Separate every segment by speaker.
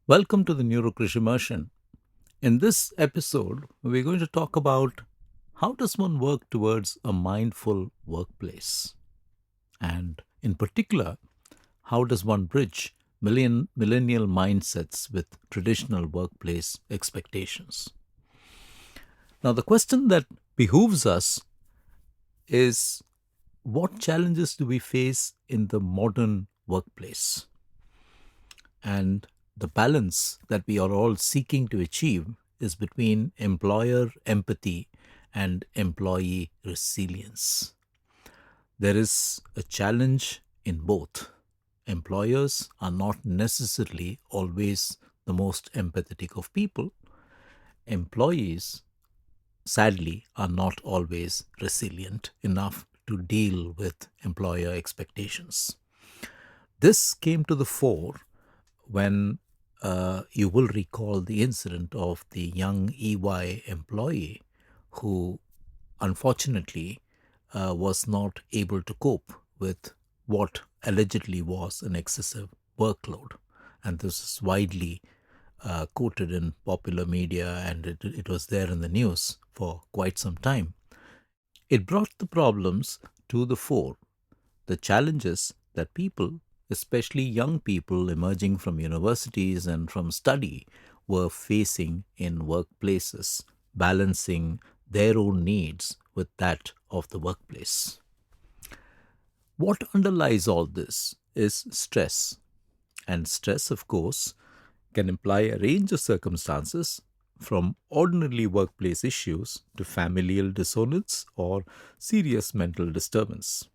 Speaker 1: Welcome to the Neurokrish Immersion. In this episode, we're going to talk about how does one work towards a mindful workplace? And in particular, how does one bridge millennial mindsets with traditional workplace expectations? Now, the question that behooves us is what challenges do we face in the modern workplace? And the balance that we are all seeking to achieve is between employer empathy and employee resilience. There is a challenge in both. Employers are not necessarily always the most empathetic of people. Employees, sadly, are not always resilient enough to deal with employer expectations. This came to the fore when you will recall the incident of the young EY employee who unfortunately was not able to cope with what allegedly was an excessive workload. And this is widely quoted in popular media, and it was there in the news for quite some time. It brought the problems to the fore, the challenges that people, especially young people emerging from universities and from study, were facing in workplaces, balancing their own needs with that of the workplace. What underlies all this is stress. And stress, of course, can imply a range of circumstances from ordinary workplace issues to familial dissonance or serious mental disturbance.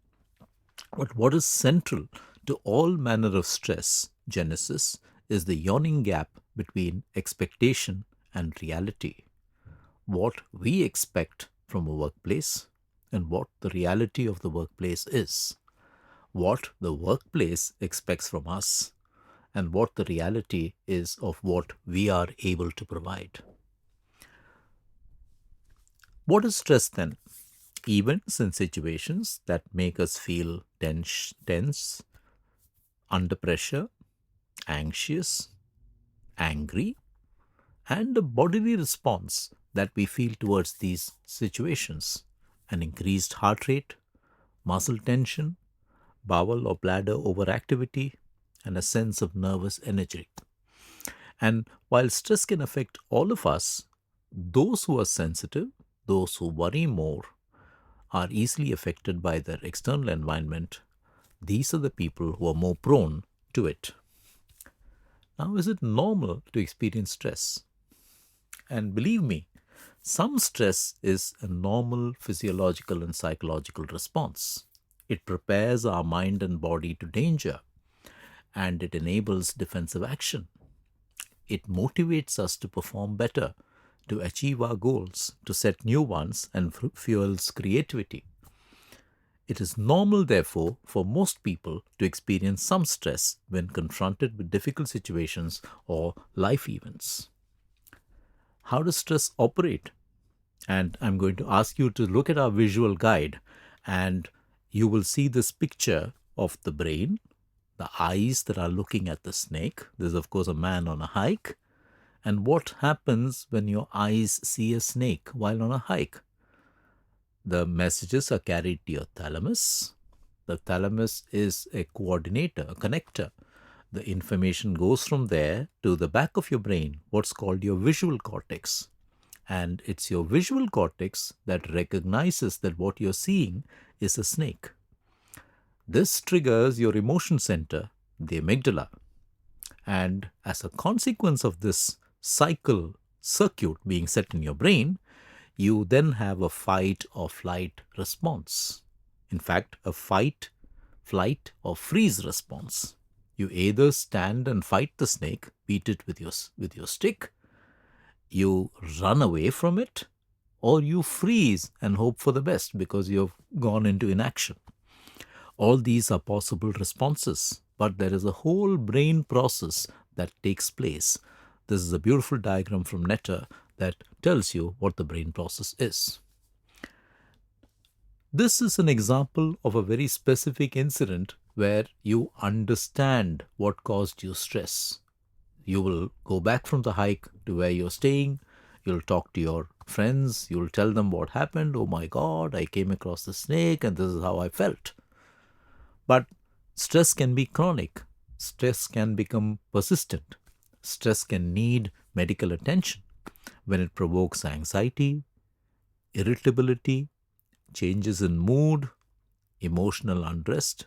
Speaker 1: But what is central to all manner of stress genesis is the yawning gap between expectation and reality. What we expect from a workplace and what the reality of the workplace is. What the workplace expects from us and what the reality is of what we are able to provide. What is stress then? Events and situations that make us feel tense, under pressure, anxious, angry, and a bodily response that we feel towards these situations. An increased heart rate, muscle tension, bowel or bladder overactivity, and a sense of nervous energy. And while stress can affect all of us, those who are sensitive, those who worry more, are easily affected by their external environment. These are the people who are more prone to it. Now, is it normal to experience stress? And believe me, some stress is a normal physiological and psychological response. It prepares our mind and body to danger, and it enables defensive action. It motivates us to perform better, to achieve our goals, to set new ones, and fuels creativity. It is normal, therefore, for most people to experience some stress when confronted with difficult situations or life events. How does stress operate? And I'm going to ask you to look at our visual guide, and you will see this picture of the brain, the eyes that are looking at the snake. There's, of course, a man on a hike. And what happens when your eyes see a snake while on a hike? The messages are carried to your thalamus. The thalamus is a coordinator, a connector. The information goes from there to the back of your brain, what's called your visual cortex. And it's your visual cortex that recognizes that what you're seeing is a snake. This triggers your emotion center, the amygdala. And as a consequence of this circuit being set in your brain, you then have a fight or flight response. In fact, a fight, flight, or freeze response. You either stand and fight the snake, beat it with your stick, you run away from it, or you freeze and hope for the best because you've gone into inaction. All these are possible responses, but there is a whole brain process that takes place. This is a beautiful diagram from Netter that tells you what the brain process is. This is an example of a very specific incident where you understand what caused you stress. You will go back from the hike to where you're staying. You'll talk to your friends. You'll tell them what happened. Oh my God, I came across the snake and this is how I felt. But stress can be chronic. Stress can become persistent. Stress can need medical attention when it provokes anxiety, irritability, changes in mood, emotional unrest,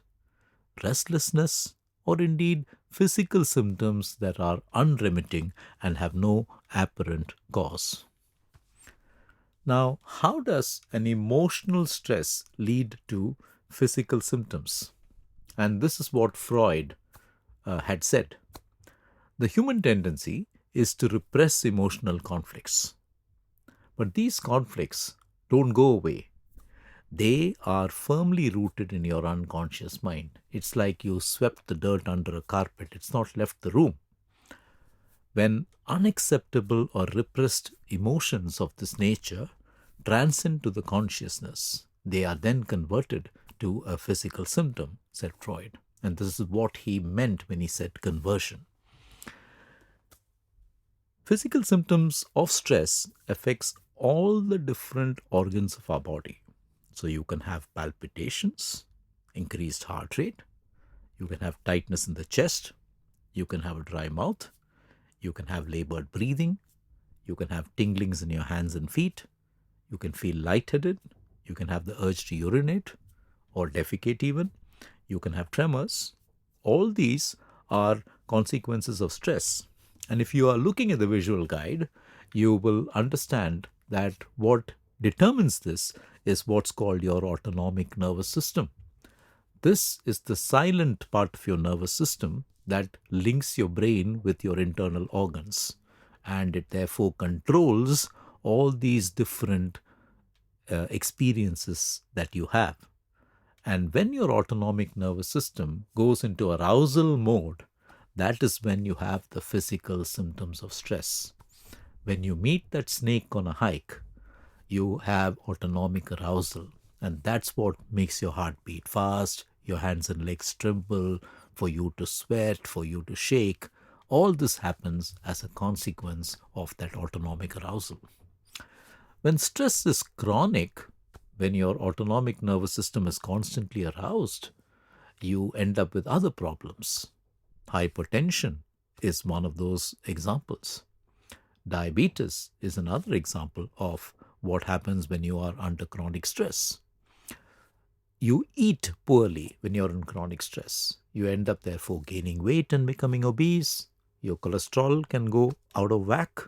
Speaker 1: restlessness, or indeed physical symptoms that are unremitting and have no apparent cause. Now, how does an emotional stress lead to physical symptoms? And this is what Freud had said. The human tendency is to repress emotional conflicts. But these conflicts don't go away. They are firmly rooted in your unconscious mind. It's like you swept the dirt under a carpet. It's not left the room. When unacceptable or repressed emotions of this nature transcend to the consciousness, they are then converted to a physical symptom, said Freud. And this is what he meant when he said conversion. Physical symptoms of stress affects all the different organs of our body. So you can have palpitations, increased heart rate, you can have tightness in the chest, you can have a dry mouth, you can have labored breathing, you can have tinglings in your hands and feet, you can feel lightheaded, you can have the urge to urinate or defecate even, you can have tremors. All these are consequences of stress. And if you are looking at the visual guide, you will understand that what determines this is what's called your autonomic nervous system. This is the silent part of your nervous system that links your brain with your internal organs. And it therefore controls all these different experiences that you have. And when your autonomic nervous system goes into arousal mode, that is when you have the physical symptoms of stress. When you meet that snake on a hike, you have autonomic arousal. And that's what makes your heart beat fast, your hands and legs tremble, for you to sweat, for you to shake. All this happens as a consequence of that autonomic arousal. When stress is chronic, when your autonomic nervous system is constantly aroused, you end up with other problems. Hypertension is one of those examples. Diabetes is another example of what happens when you are under chronic stress. You eat poorly when you're in chronic stress. You end up therefore gaining weight and becoming obese. Your cholesterol can go out of whack.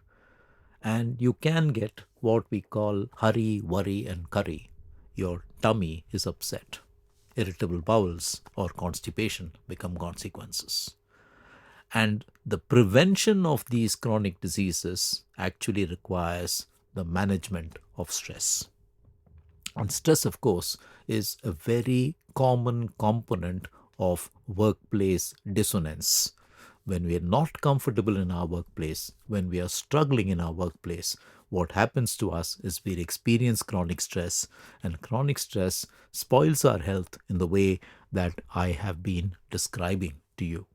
Speaker 1: And you can get what we call hurry, worry, and curry. Your tummy is upset. Irritable bowels or constipation become consequences. And the prevention of these chronic diseases actually requires the management of stress. And stress, of course, is a very common component of workplace dissonance. When we are not comfortable in our workplace, when we are struggling in our workplace, what happens to us is we experience chronic stress, and chronic stress spoils our health in the way that I have been describing to you.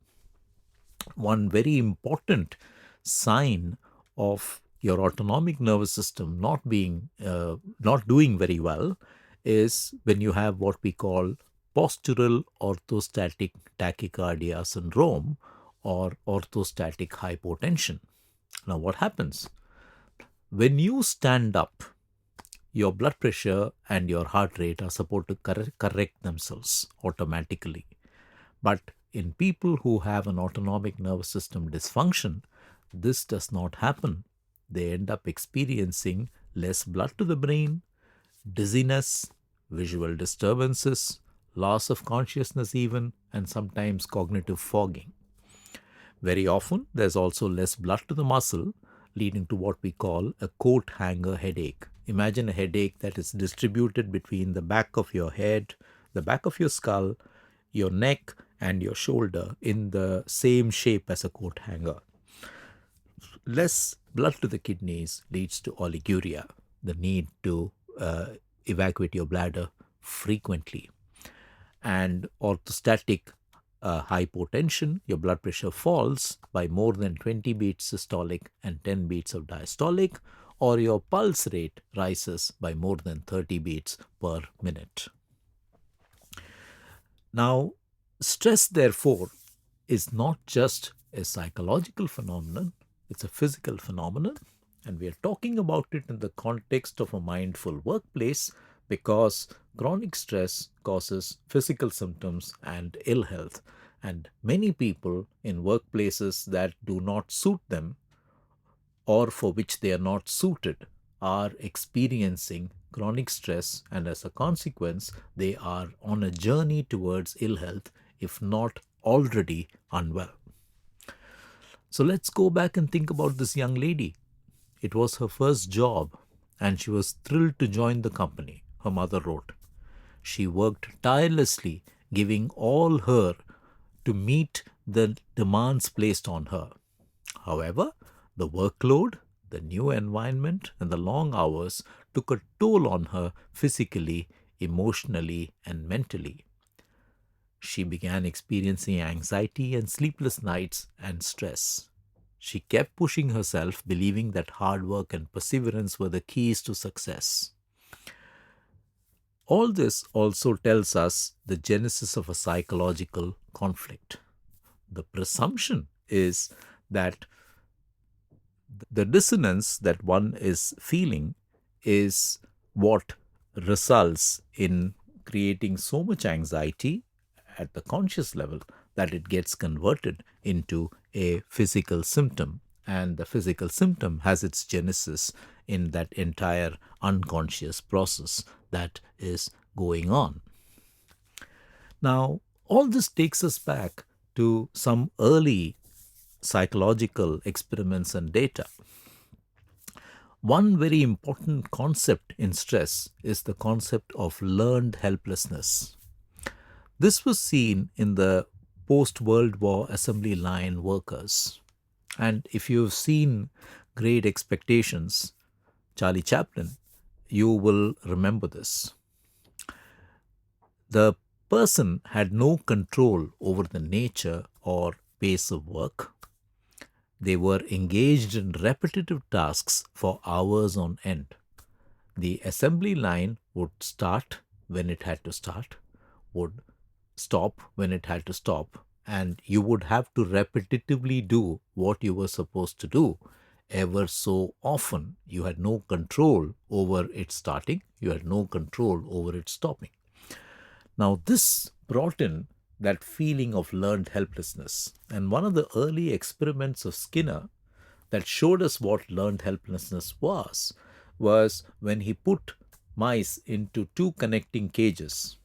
Speaker 1: One very important sign of your autonomic nervous system not doing very well is when you have what we call postural orthostatic tachycardia syndrome or orthostatic hypotension. Now, what happens? When you stand up, your blood pressure and your heart rate are supposed to correct themselves automatically. But in people who have an autonomic nervous system dysfunction, this does not happen. They end up experiencing less blood to the brain, dizziness, visual disturbances, loss of consciousness even, and sometimes cognitive fogging. Very often, there's also less blood to the muscle, leading to what we call a coat hanger headache. Imagine a headache that is distributed between the back of your head, the back of your skull, your neck, and your shoulder in the same shape as a coat hanger. Less blood to the kidneys leads to oliguria, the need to evacuate your bladder frequently. And orthostatic hypotension, your blood pressure falls by more than 20 beats systolic and 10 beats of diastolic, or your pulse rate rises by more than 30 beats per minute. Now, stress, therefore, is not just a psychological phenomenon, it's a physical phenomenon. And we are talking about it in the context of a mindful workplace because chronic stress causes physical symptoms and ill health. And many people in workplaces that do not suit them or for which they are not suited are experiencing chronic stress, and as a consequence, they are on a journey towards ill health, if not already unwell. So let's go back and think about this young lady. It was her first job, and she was thrilled to join the company, her mother wrote. She worked tirelessly, giving all her to meet the demands placed on her. However, the workload, the new environment, and the long hours took a toll on her physically, emotionally, and mentally. She began experiencing anxiety and sleepless nights and stress. She kept pushing herself, believing that hard work and perseverance were the keys to success. All this also tells us the genesis of a psychological conflict. The presumption is that the dissonance that one is feeling is what results in creating so much anxiety at the conscious level that it gets converted into a physical symptom. And the physical symptom has its genesis in that entire unconscious process that is going on. Now, all this takes us back to some early psychological experiments and data. One very important concept in stress is the concept of learned helplessness. This was seen in the post-World War assembly line workers. And if you've seen Great Expectations, Charlie Chaplin, you will remember this. The person had no control over the nature or pace of work. They were engaged in repetitive tasks for hours on end. The assembly line would start when it had to start, would stop when it had to stop, and you would have to repetitively do what you were supposed to do ever so often. You had no control over it starting, you had no control over it stopping. Now, this brought in that feeling of learned helplessness. And one of the early experiments of Skinner that showed us what learned helplessness was when he put mice into two connecting cages.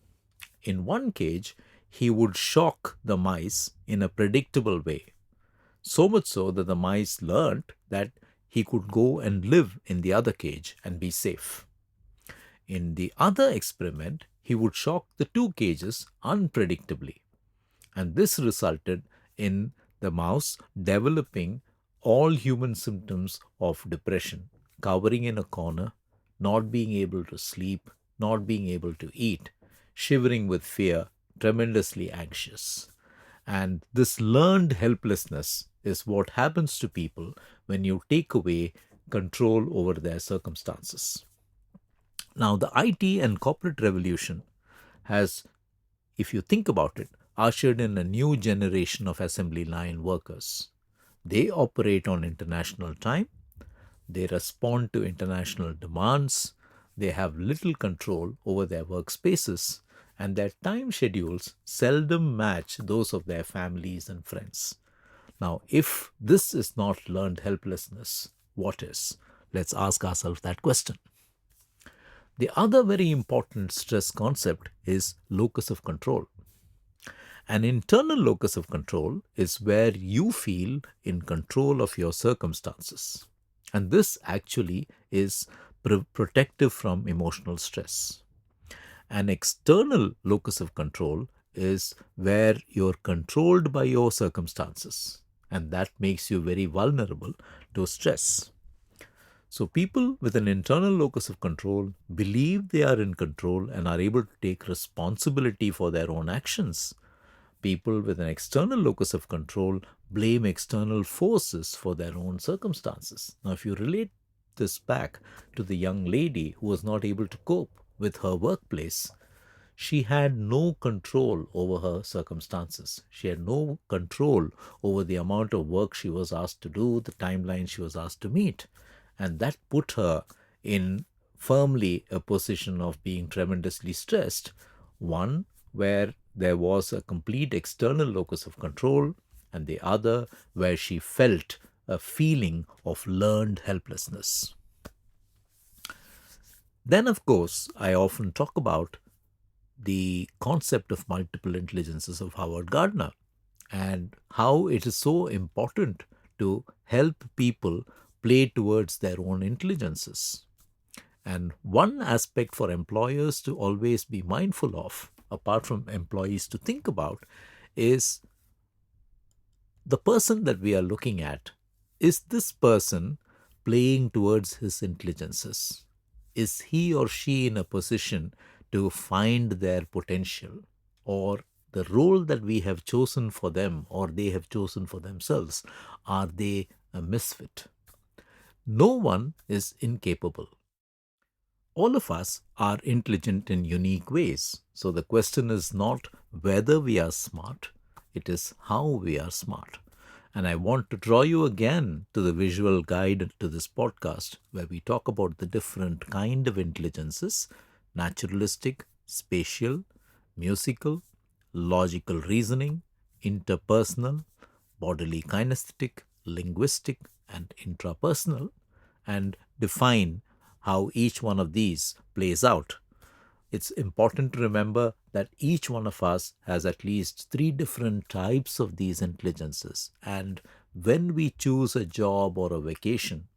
Speaker 1: In one cage, he would shock the mice in a predictable way, so much so that the mice learned that he could go and live in the other cage and be safe. In the other experiment, he would shock the two cages unpredictably. And this resulted in the mouse developing all human symptoms of depression, cowering in a corner, not being able to sleep, not being able to eat, shivering with fear, tremendously anxious. And this learned helplessness is what happens to people when you take away control over their circumstances. Now, the IT and corporate revolution has, if you think about it, ushered in a new generation of assembly line workers. They operate on international time, they respond to international demands, they have little control over their workspaces, and their time schedules seldom match those of their families and friends. Now, if this is not learned helplessness, what is? Let's ask ourselves that question. The other very important stress concept is locus of control. An internal locus of control is where you feel in control of your circumstances. And this actually is protective from emotional stress. An external locus of control is where you're controlled by your circumstances. And that makes you very vulnerable to stress. So people with an internal locus of control believe they are in control and are able to take responsibility for their own actions. People with an external locus of control blame external forces for their own circumstances. Now, if you relate this back to the young lady who was not able to cope with her workplace, she had no control over her circumstances. She had no control over the amount of work she was asked to do, the timeline she was asked to meet. And that put her in firmly a position of being tremendously stressed, one where there was a complete external locus of control, and the other where she felt a feeling of learned helplessness. Then, of course, I often talk about the concept of multiple intelligences of Howard Gardner and how it is so important to help people play towards their own intelligences. And one aspect for employers to always be mindful of, apart from employees to think about, is the person that we are looking at. Is this person playing towards his intelligences? Is he or she in a position to find their potential, or the role that we have chosen for them or they have chosen for themselves, are they a misfit? No one is incapable. All of us are intelligent in unique ways. So the question is not whether we are smart, it is how we are smart. And I want to draw you again to the visual guide to this podcast, where we talk about the different kind of intelligences: naturalistic, spatial, musical, logical reasoning, interpersonal, bodily kinesthetic, linguistic, and intrapersonal, and define how each one of these plays out. It's important to remember that each one of us has at least 3 different types of these intelligences. And when we choose a job or a vacation,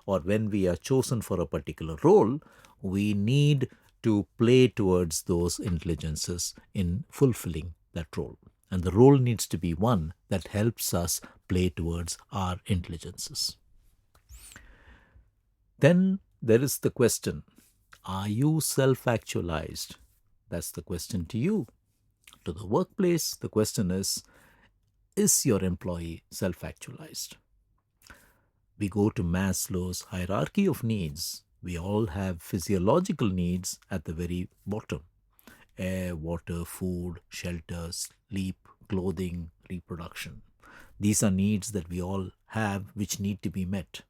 Speaker 1: or when we are chosen for a particular role, we need to play towards those intelligences in fulfilling that role. And the role needs to be one that helps us play towards our intelligences. Then there is the question, are you self-actualized? That's the question to you. To the workplace, the question is your employee self-actualized? We go to Maslow's hierarchy of needs. We all have physiological needs at the very bottom: air, water, food, shelter, sleep, clothing, reproduction. These are needs that we all have which need to be met.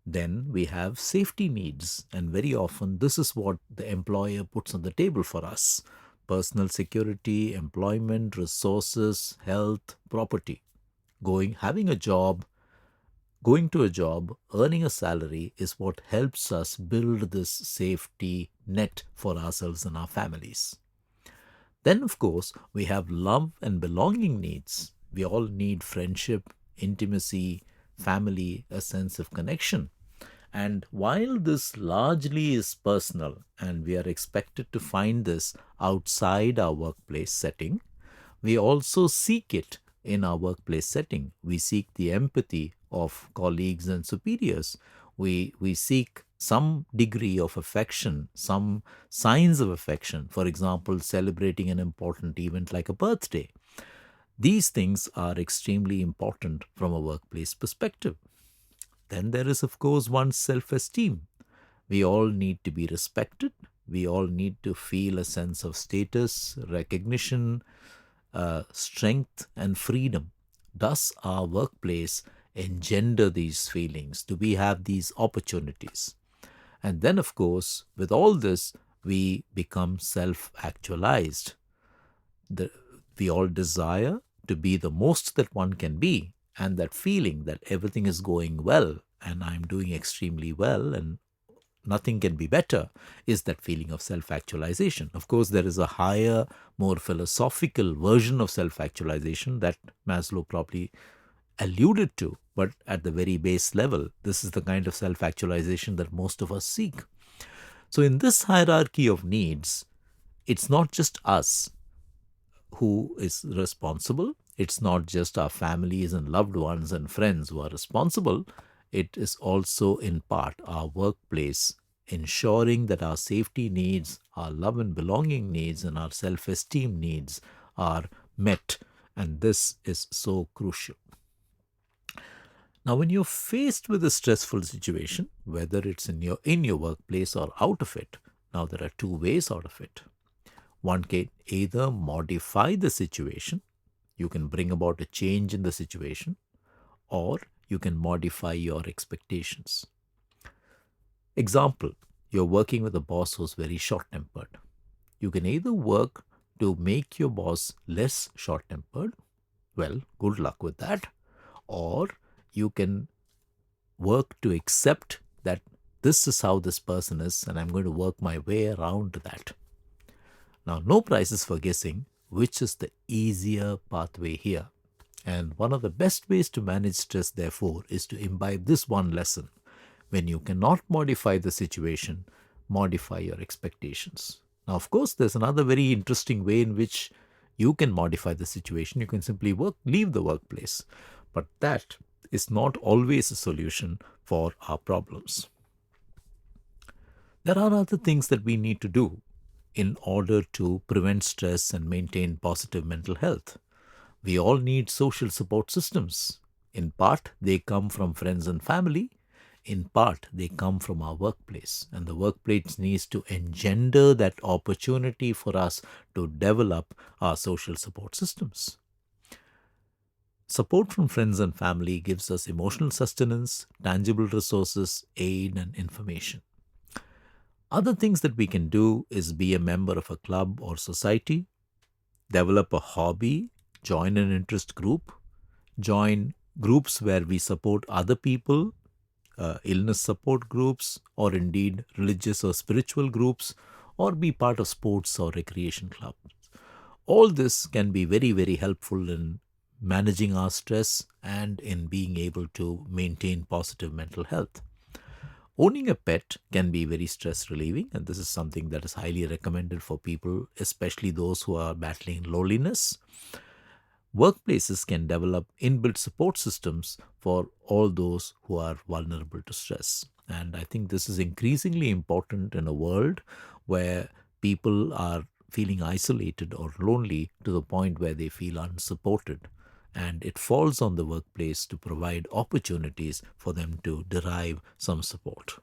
Speaker 1: Then we have safety needs, and very often this is what the employer puts on the table for us: personal security, employment, resources, health, property. Having a job, going to a job, earning a salary is what helps us build this safety net for ourselves and our families. Then, of course, we have love and belonging needs. We all need friendship, intimacy, family, a sense of connection. And while this largely is personal, and we are expected to find this outside our workplace setting, we also seek it in our workplace setting. We seek the empathy of colleagues and superiors. We seek some degree of affection, some signs of affection, for example, celebrating an important event like a birthday. These things are extremely important from a workplace perspective. Then there is, of course, one's self-esteem. We all need to be respected. We all need to feel a sense of status, recognition, strength, and freedom. Does our workplace engender these feelings? Do we have these opportunities? And then, of course, with all this, we become self-actualized. We all desire to be the most that one can be, and that feeling that everything is going well and I'm doing extremely well and nothing can be better is that feeling of self-actualization. Of course, there is a higher, more philosophical version of self-actualization that Maslow probably alluded to, but at the very base level, this is the kind of self-actualization that most of us seek. So in this hierarchy of needs, it's not just us who is responsible. It's not just our families and loved ones and friends who are responsible. It is also in part our workplace, ensuring that our safety needs, our love and belonging needs, and our self-esteem needs are met, and this is so crucial. Now, when you're faced with a stressful situation, whether it's in your workplace or out of it, now there are two ways out of it. One can either modify the situation, you can bring about a change in the situation, or you can modify your expectations. Example, you're working with a boss who's very short tempered. You can either work to make your boss less short tempered, well, good luck with that, or you can work to accept that this is how this person is and I'm going to work my way around that. Now, no prizes for guessing which is the easier pathway here. And one of the best ways to manage stress, therefore, is to imbibe this one lesson. When you cannot modify the situation, modify your expectations. Now, of course, there's another very interesting way in which you can modify the situation. You can simply leave the workplace. But that is not always a solution for our problems. There are other things that we need to do in order to prevent stress and maintain positive mental health. We all need social support systems. In part, they come from friends and family. In part, they come from our workplace. And the workplace needs to engender that opportunity for us to develop our social support systems. Support from friends and family gives us emotional sustenance, tangible resources, aid, and information. Other things that we can do is be a member of a club or society, develop a hobby, join an interest group, join groups where we support other people, illness support groups, or indeed religious or spiritual groups, or be part of sports or recreation clubs. All this can be very, very helpful in managing our stress and in being able to maintain positive mental health. Owning a pet can be very stress relieving, and this is something that is highly recommended for people, especially those who are battling loneliness. Workplaces can develop inbuilt support systems for all those who are vulnerable to stress. And I think this is increasingly important in a world where people are feeling isolated or lonely to the point where they feel unsupported. And it falls on the workplace to provide opportunities for them to derive some support.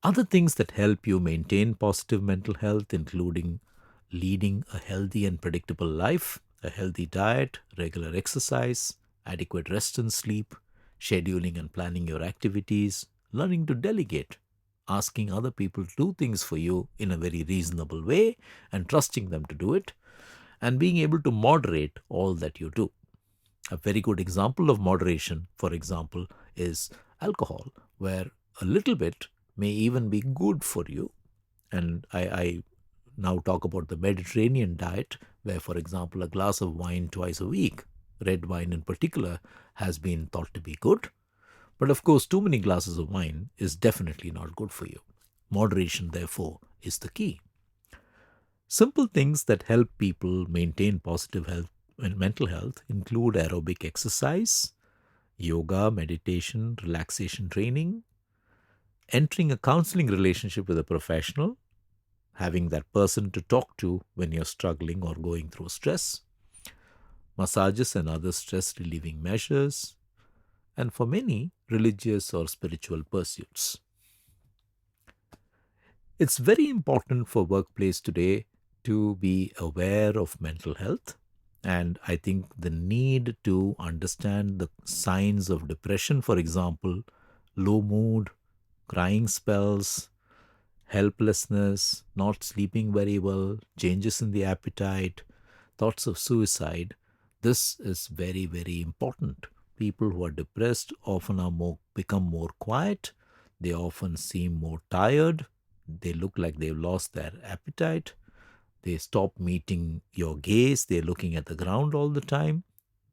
Speaker 1: Other things that help you maintain positive mental health, including leading a healthy and predictable life, a healthy diet, regular exercise, adequate rest and sleep, scheduling and planning your activities, learning to delegate, asking other people to do things for you in a very reasonable way and trusting them to do it, and being able to moderate all that you do. A very good example of moderation, for example, is alcohol, where a little bit may even be good for you. And I now talk about the Mediterranean diet, where, for example, a glass of wine twice a week, red wine in particular, has been thought to be good. But of course, too many glasses of wine is definitely not good for you. Moderation, therefore, is the key. Simple things that help people maintain positive health and mental health include aerobic exercise, yoga, meditation, relaxation training, entering a counseling relationship with a professional, having that person to talk to when you're struggling or going through stress, massages and other stress relieving measures, and for many, religious or spiritual pursuits. It's very important for workplace today to be aware of mental health. And I think the need to understand the signs of depression, for example, low mood, crying spells, helplessness, not sleeping very well, changes in the appetite, thoughts of suicide, this is very, very important. People who are depressed often become more quiet. They often seem more tired. They look like they've lost their appetite. They stop meeting your gaze. They're looking at the ground all the time.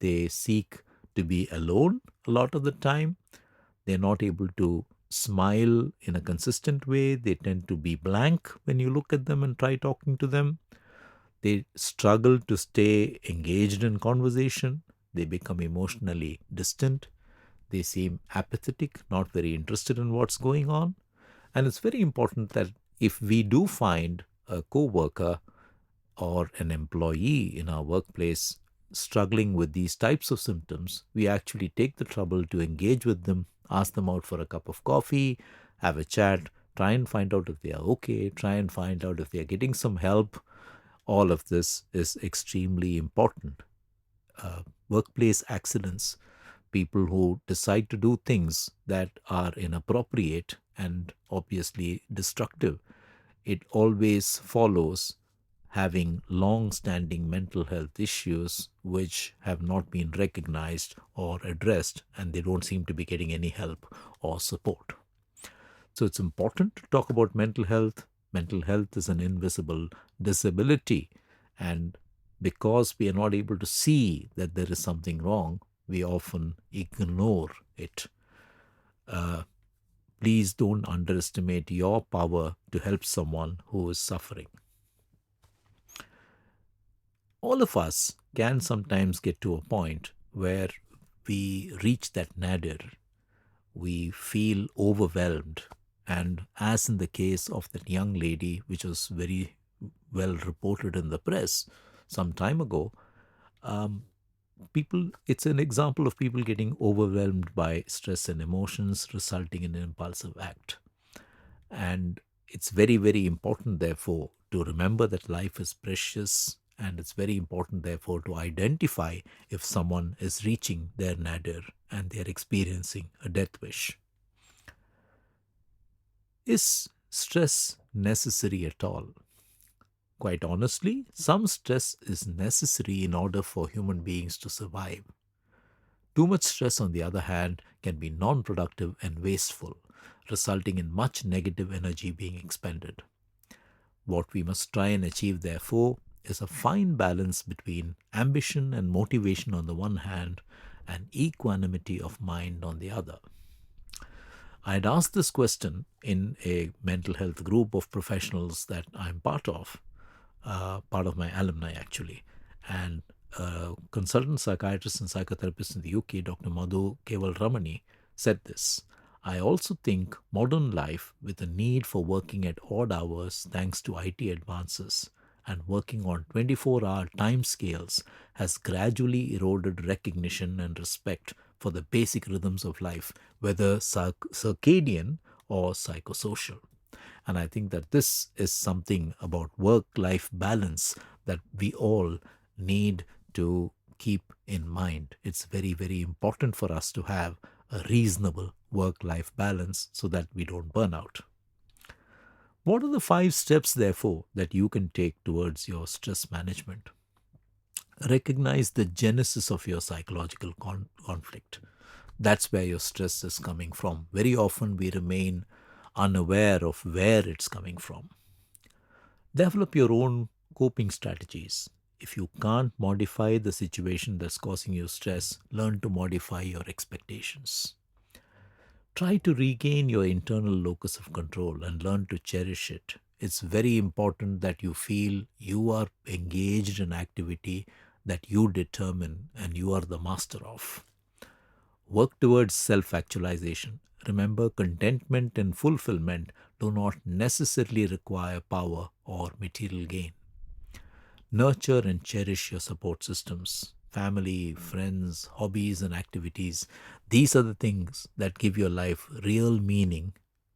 Speaker 1: They seek to be alone a lot of the time. They're not able to smile in a consistent way. They tend to be blank when you look at them and try talking to them. They struggle to stay engaged in conversation. They become emotionally distant. They seem apathetic, not very interested in what's going on. And it's very important that if we do find a co-worker or an employee in our workplace struggling with these types of symptoms, we actually take the trouble to engage with them, ask them out for a cup of coffee, have a chat, try and find out if they are okay, try and find out if they are getting some help. All of this is extremely important. Workplace accidents, people who decide to do things that are inappropriate and obviously destructive, it always follows having long standing mental health issues which have not been recognized or addressed, and they don't seem to be getting any help or support. So it's important to talk about mental health. Mental health is an invisible disability, and because we are not able to see that there is something wrong, we often ignore it. Uh, Please don't underestimate your power to help someone who is suffering. All of us can sometimes get to a point where we reach that nadir. We feel overwhelmed. And as in the case of that young lady, which was very well reported in the press some time ago, um, it's an example of people getting overwhelmed by stress and emotions, resulting in an impulsive act. And it's very, very important, therefore, to remember that life is precious. And it's very important, therefore, to identify if someone is reaching their nadir and they're experiencing a death wish. Is stress necessary at all? Quite honestly, some stress is necessary in order for human beings to survive. Too much stress, on the other hand, can be non productive and wasteful, resulting in much negative energy being expended. What we must try and achieve, therefore, is a fine balance between ambition and motivation on the one hand and equanimity of mind on the other. I had asked this question in a mental health group of professionals that I'm part of my alumni actually. And consultant psychiatrist and psychotherapist in the UK, Dr. Madhu Keval Ramani, said this: I also think modern life, with a need for working at odd hours thanks to IT advances and working on 24-hour time scales, has gradually eroded recognition and respect for the basic rhythms of life, whether circadian or psychosocial. And I think that this is something about work life balance that we all need to keep in mind. It's very, very important for us to have a reasonable work life balance so that we don't burn out. What are the 5 steps, therefore, that you can take towards your stress management? Recognize the genesis of your psychological conflict. That's where your stress is coming from. Very often we remain unaware of where it's coming from. Develop your own coping strategies. If you can't modify the situation that's causing you stress, learn to modify your expectations. Try to regain your internal locus of control and learn to cherish it. It's very important that you feel you are engaged in activity that you determine and you are the master of. Work towards self actualization. Remember, contentment and fulfillment do not necessarily require power or material gain. Nurture and cherish your support systems, family, friends, hobbies, and activities. These are the things that give your life real meaning,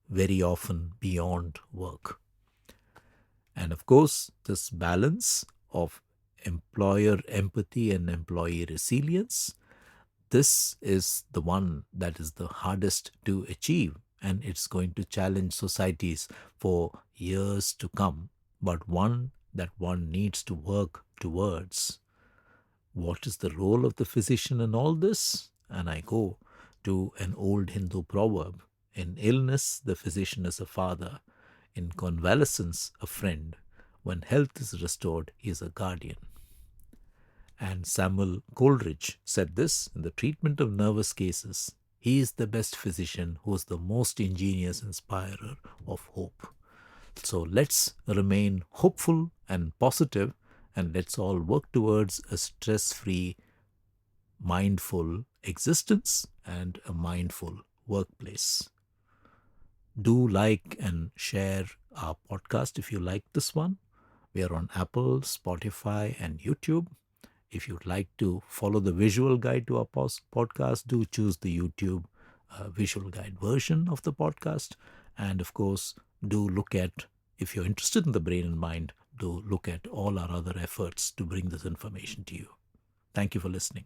Speaker 1: very often beyond work. And of course, this balance of employer empathy and employee resilience, this is the one that is the hardest to achieve, and it's going to challenge societies for years to come, but one that one needs to work towards. What is the role of the physician in all this? And I go to an old Hindu proverb: in illness, the physician is a father; in convalescence, a friend; when health is restored, he is a guardian. And Samuel Coleridge said this in the treatment of nervous cases: he is the best physician who is the most ingenious inspirer of hope. So let's remain hopeful and positive, and let's all work towards a stress-free, mindful existence and a mindful workplace. Do like and share our podcast if you like this one. We are on Apple, Spotify, and YouTube. If you'd like to follow the visual guide to our podcast, do choose the YouTube visual guide version of the podcast. And of course, do look at, if you're interested in the brain and mind, do look at all our other efforts to bring this information to you. Thank you for listening.